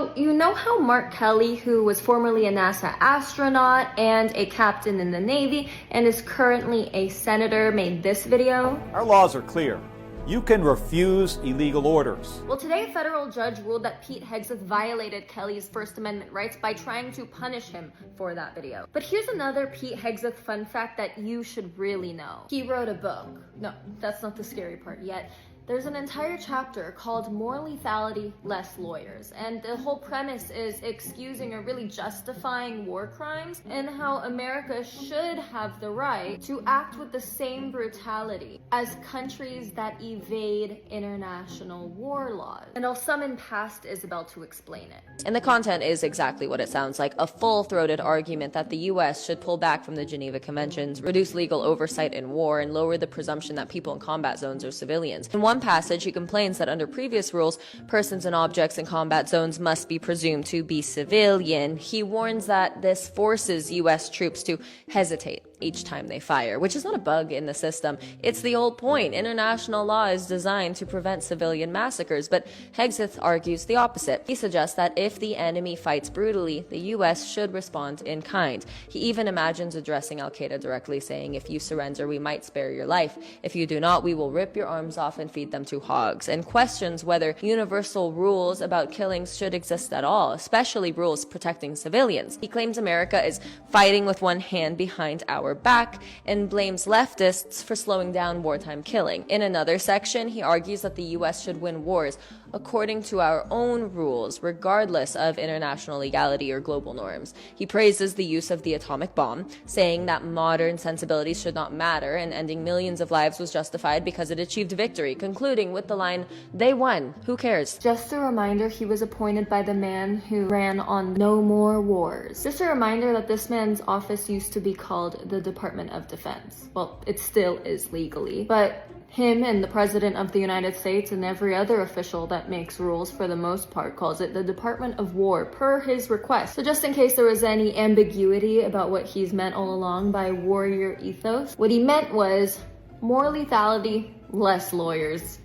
You know how Mark Kelly, who was formerly a NASA astronaut and a captain in the Navy and is currently a senator, made this video? Our laws are clear. You can refuse illegal orders. Well, today a federal judge ruled that Pete Hegseth violated Kelly's First Amendment rights by trying to punish him for that video. But here's another Pete Hegseth fun fact that you should really know. He wrote a book. No, that's not the scary part yet. There's an entire chapter called More Lethality, Less Lawyers, and the whole premise is excusing or really justifying war crimes and how America should have the right to act with the same brutality as countries that evade international war laws. And I'll summon past Isabel to explain it. And the content is exactly what it sounds like, a full-throated argument that the US should pull back from the Geneva Conventions, reduce legal oversight in war, and lower the presumption that people in combat zones are civilians. In one passage, he complains that under previous rules, persons and objects in combat zones must be presumed to be civilian. He warns that this forces US troops to hesitate each time they fire, which is not a bug in the system. It's the old point. International law is designed to prevent civilian massacres, but Hegseth argues the opposite. He suggests that if the enemy fights brutally, the US should respond in kind. He even imagines addressing Al-Qaeda directly, saying, if you surrender, we might spare your life. If you do not, we will rip your arms off and feed them to hogs, and questions whether universal rules about killings should exist at all, especially rules protecting civilians. He claims America is fighting with one hand behind our back and blames leftists for slowing down wartime killing. In another section, he argues that the US should win wars according to our own rules, regardless of international legality or global norms. He praises the use of the atomic bomb, saying that modern sensibilities should not matter and ending millions of lives was justified because it achieved victory, concluding with the line, "They won, who cares?" Just a reminder, he was appointed by the man who ran on No More Wars. Just a reminder that this man's office used to be called the Department of Defense. Well, it still is legally, but him and the President of the United States and every other official that makes rules for the most part calls it the Department of War per his request. So just in case there was any ambiguity about what he's meant all along by warrior ethos, what he meant was more lethality, less lawyers.